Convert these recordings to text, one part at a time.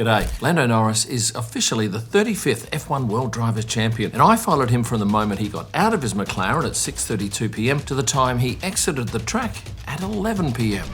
G'day. Lando Norris is officially the 35th F1 World Drivers' Champion, and I followed him from the moment he got out of his McLaren at 6:32 p.m. to the time he exited the track at 11 p.m.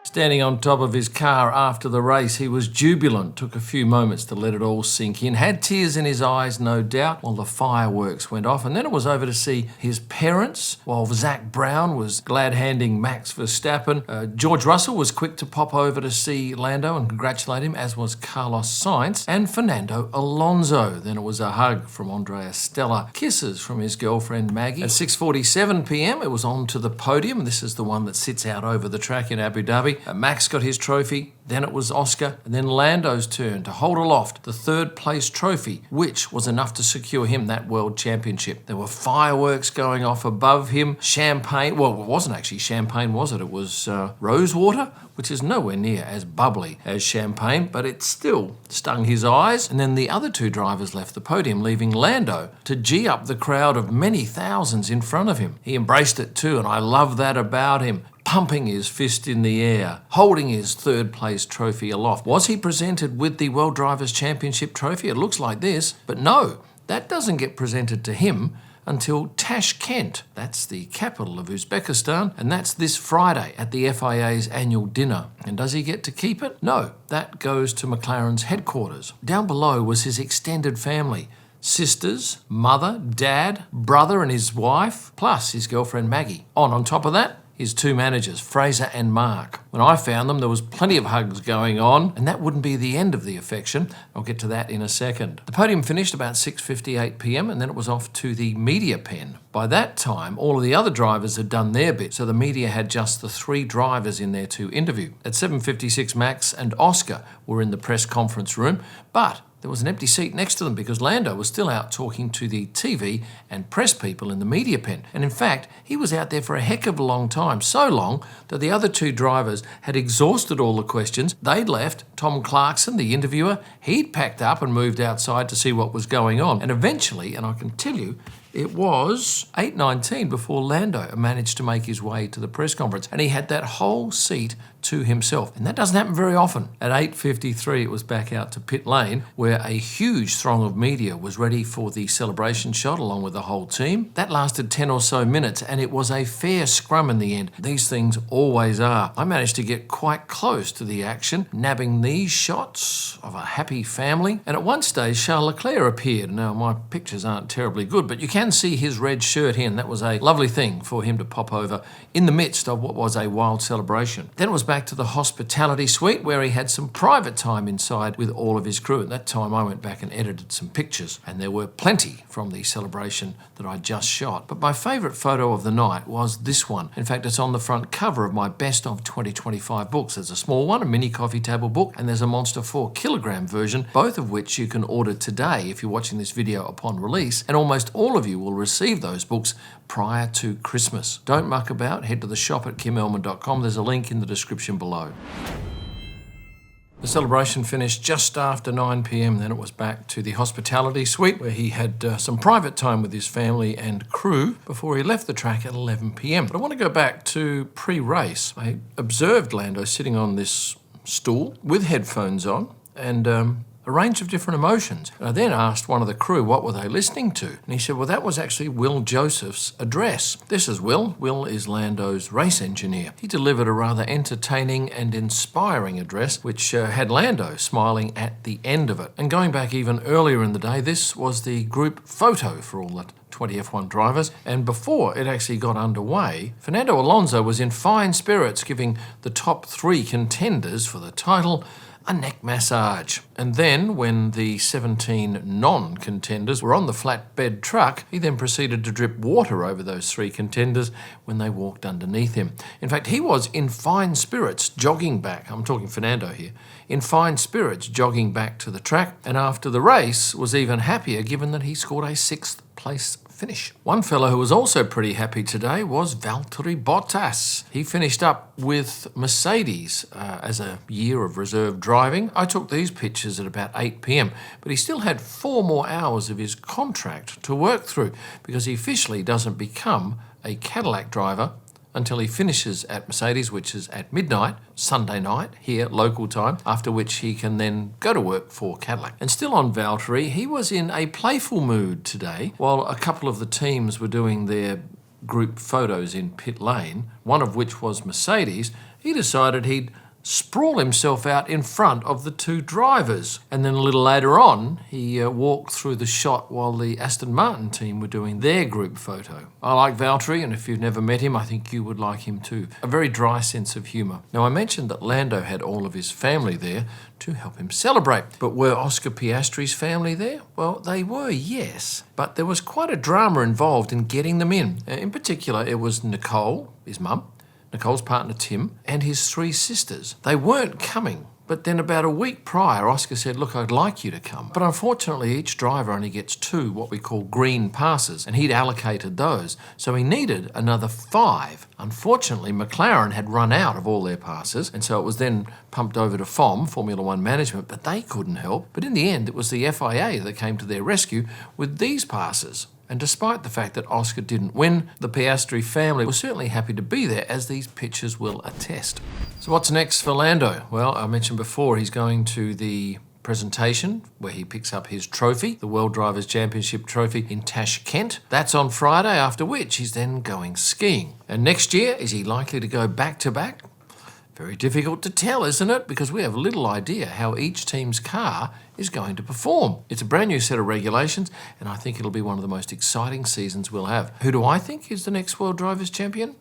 Standing on top of his car after the race, he was jubilant, took a few moments to let it all sink in, had tears in his eyes, no doubt, while the fireworks went off. And then it was over to see his parents, while Zach Brown was glad-handing Max Verstappen. George Russell was quick to pop over to see Lando and congratulate him, as was Carlos Sainz and Fernando Alonso. Then it was a hug from Andrea Stella, kisses from his girlfriend Maggie. At 6:47 p.m, it was on to the podium. This is the one that sits out over the track in Abu Dhabi. Max got his trophy, then it was Oscar, and then Lando's turn to hold aloft the third place trophy, which was enough to secure him that World Championship. There were fireworks going off above him, champagne. Well, it wasn't actually champagne, was it? It was rose water, which is nowhere near as bubbly as champagne, but it still stung his eyes. And then the other two drivers left the podium, leaving Lando to gee up the crowd of many thousands in front of him. He embraced it too, and I love that about him. Pumping his fist in the air, holding his third place trophy aloft. Was he presented with the World Drivers' Championship trophy? It looks like this, but no, that doesn't get presented to him until Tashkent. That's the capital of Uzbekistan, and that's this Friday at the FIA's annual dinner. And does he get to keep it? No, that goes to McLaren's headquarters. Down below was his extended family. Sisters, mother, dad, brother and his wife, plus his girlfriend Maggie. On top of that, his two managers, Fraser and Mark. When I found them, there was plenty of hugs going on, and that wouldn't be the end of the affection. I'll get to that in a second. The podium finished about 6:58 p.m, and then it was off to the media pen. By that time, all of the other drivers had done their bit, so the media had just the three drivers in there to interview. At 7:56, Max and Oscar were in the press conference room, but there was an empty seat next to them because Lando was still out talking to the TV and press people in the media pen. And in fact, he was out there for a heck of a long time, so long that the other two drivers had exhausted all the questions. They'd left. Tom Clarkson, the interviewer, he'd packed up and moved outside to see what was going on. And eventually, and I can tell you, it was 8:19 before Lando managed to make his way to the press conference, and he had that whole seat to himself. And that doesn't happen very often. At 8:53, it was back out to pit lane, where a huge throng of media was ready for the celebration shot along with the whole team. That lasted 10 or so minutes, and it was a fair scrum in the end. These things always are. I managed to get quite close to the action, nabbing these shots of a happy family. And at one stage, Charles Leclerc appeared. Now, my pictures aren't terribly good, but you can see his red shirt here, and that was a lovely thing for him to pop over in the midst of what was a wild celebration. Then it was back to the hospitality suite, where he had some private time inside with all of his crew. At that time, I went back and edited some pictures, and there were plenty from the celebration that I just shot. But my favourite photo of the night was this one. In fact, it's on the front cover of my Best of 2025 books. There's a small one, a mini coffee table book, and there's a Monster 4-kilogram version, both of which you can order today if you're watching this video upon release, and almost all of you will receive those books prior to Christmas. Don't muck about, head to the shop at kimelman.com. There's a link in the description below. The celebration finished just after 9 p.m. Then it was back to the hospitality suite, where he had some private time with his family and crew before he left the track at 11 p.m. But I want to go back to pre-race. I observed Lando sitting on this stool with headphones on and a range of different emotions. And I then asked one of the crew what were they listening to, and he said, well, that was actually Will Joseph's address. This is Will. Will is Lando's race engineer. He delivered a rather entertaining and inspiring address, which had Lando smiling at the end of it. And going back even earlier in the day, this was the group photo for all the 20 F1 drivers, and before it actually got underway, Fernando Alonso was in fine spirits, giving the top three contenders for the title a neck massage. And then, when the 17 non-contenders were on the flatbed truck, he then proceeded to drip water over those three contenders when they walked underneath him. In fact, he was in fine spirits jogging back, I'm talking Fernando here, in fine spirits jogging back to the track, and after the race was even happier given that he scored a 6th place finish. One fellow who was also pretty happy today was Valtteri Botas. He finished up with Mercedes as a year of reserve driving. I took these pictures at about 8 p.m, but he still had 4 more hours of his contract to work through because he officially doesn't become a Cadillac driver until he finishes at Mercedes, which is at midnight, Sunday night, here, local time, after which he can then go to work for Cadillac. And still on Valtteri, he was in a playful mood today, while a couple of the teams were doing their group photos in pit lane, one of which was Mercedes. He decided he'd sprawl himself out in front of the two drivers. And then a little later on, he walked through the shot while the Aston Martin team were doing their group photo. I like Valtteri, and if you've never met him, I think you would like him too. A very dry sense of humour. Now, I mentioned that Lando had all of his family there to help him celebrate. But were Oscar Piastri's family there? Well, they were, yes. But there was quite a drama involved in getting them in. In particular, it was Nicole, his mum, Nicole's partner Tim, and his three sisters. They weren't coming, but then about a week prior, Oscar said, look, I'd like you to come. But unfortunately, each driver only gets 2, what we call green passes, and he'd allocated those. So he needed another 5. Unfortunately, McLaren had run out of all their passes, and so it was then pumped over to FOM, Formula One Management, but they couldn't help. But in the end, it was the FIA that came to their rescue with these passes. And despite the fact that Oscar didn't win, the Piastri family was certainly happy to be there, as these pictures will attest. So what's next for Lando? Well, I mentioned before he's going to the presentation where he picks up his trophy, the World Drivers' Championship trophy in Tashkent. That's on Friday, after which he's then going skiing. And next year, is he likely to go back-to-back? Very difficult to tell, isn't it? Because we have little idea how each team's car is going to perform. It's a brand new set of regulations, and I think it'll be one of the most exciting seasons we'll have. Who do I think is the next World Drivers' Champion?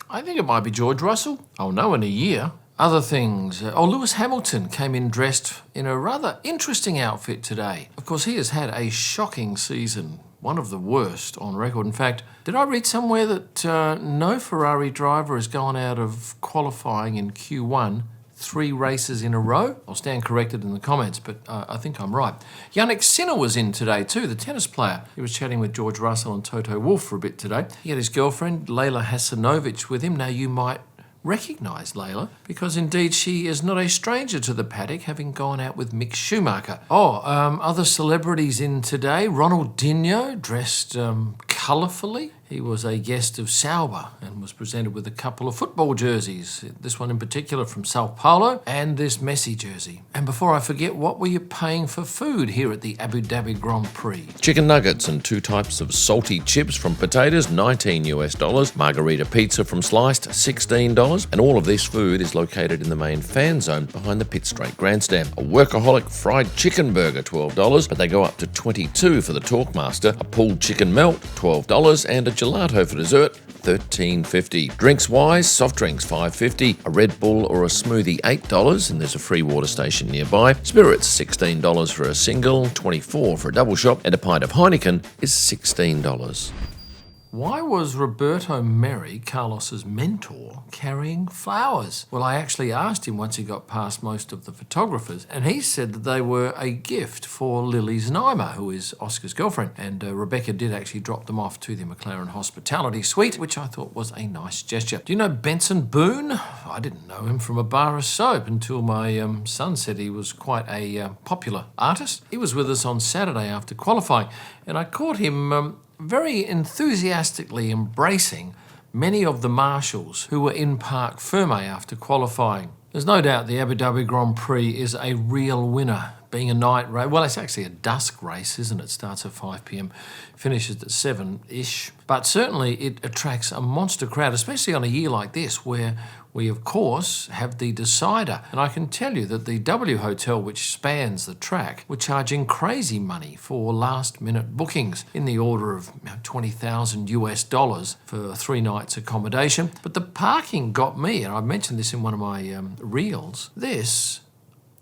I think it might be George Russell. I'll know in a year. Other things. Lewis Hamilton came in dressed in a rather interesting outfit today. Of course, he has had a shocking season. One of the worst on record. In fact, did I read somewhere that no Ferrari driver has gone out of qualifying in Q1 3 races in a row? I'll stand corrected in the comments, but I think I'm right. Yannick Sinner was in today too, the tennis player. He was chatting with George Russell and Toto Wolff for a bit today. He had his girlfriend, Leila Hasanovic, with him. Now, you might recognise Leila, because indeed she is not a stranger to the paddock, having gone out with Mick Schumacher. Other celebrities in today. Ronaldinho, dressed colourfully. He was a guest of Sauber and was presented with a couple of football jerseys. This one in particular from Sao Paulo, and this Messi jersey. And before I forget, what were you paying for food here at the Abu Dhabi Grand Prix? Chicken nuggets and 2 types of salty chips from Potatoes, $19. Margarita pizza from Sliced, $16. And all of this food is located in the main fan zone behind the pit straight grandstand. A workaholic fried chicken burger, $12, but they go up to $22 for the Talkmaster. A pulled chicken melt, $12, and a gelato for dessert, $13.50. Drinks-wise, soft drinks, $5.50. A Red Bull or a smoothie, $8, and there's a free water station nearby. Spirits, $16 for a single, $24 for a double shot, and a pint of Heineken is $16. Why was Roberto Merri, Carlos's mentor, carrying flowers? Well, I actually asked him once he got past most of the photographers, and he said that they were a gift for Lily Znaimer, who is Oscar's girlfriend. And Rebecca did actually drop them off to the McLaren hospitality suite, which I thought was a nice gesture. Do you know Benson Boone? I didn't know him from a bar of soap until my son said he was quite a popular artist. He was with us on Saturday after qualifying, and I caught him very enthusiastically embracing many of the marshals who were in Parc Ferme after qualifying. There's no doubt the Abu Dhabi Grand Prix is a real winner, being a night race. Well, it's actually a dusk race, isn't it? It starts at 5 p.m, finishes at 7-ish. But certainly it attracts a monster crowd, especially on a year like this, where we, of course, have the decider. And I can tell you that the W Hotel, which spans the track, were charging crazy money for last-minute bookings in the order of $20,000 for 3 nights accommodation. But the parking got me, and I mentioned this in one of my reels. This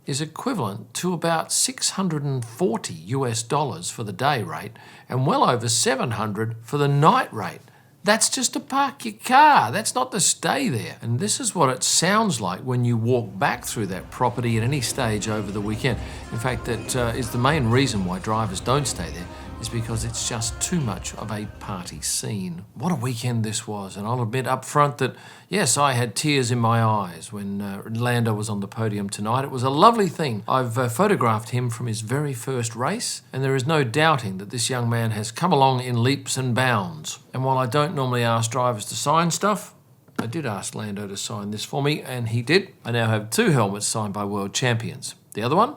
is equivalent to about $640 for the day rate and well over $700 for the night rate. That's just to park your car. That's not to stay there. And this is what it sounds like when you walk back through that property at any stage over the weekend. In fact, that is the main reason why drivers don't stay there. is because it's just too much of a party scene. What a weekend this was, and I'll admit up front that, yes, I had tears in my eyes when Lando was on the podium tonight. It was a lovely thing. I've photographed him from his very first race, and there is no doubting that this young man has come along in leaps and bounds. And while I don't normally ask drivers to sign stuff, I did ask Lando to sign this for me, and he did. I now have 2 helmets signed by world champions. The other one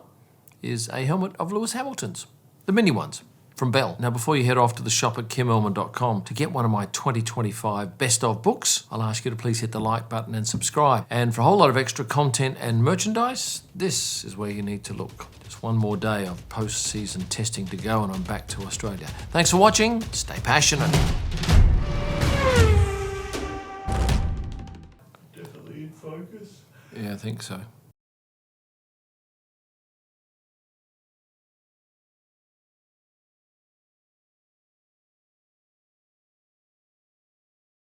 is a helmet of Lewis Hamilton's, the mini ones from Bell. Now, before you head off to the shop at kimellman.com to get one of my 2025 best of books, I'll ask you to please hit the like button and subscribe. And for a whole lot of extra content and merchandise, this is where you need to look. Just one more day of post-season testing to go, and I'm back to Australia. Thanks for watching. Stay passionate. Definitely in focus. Yeah, I think so.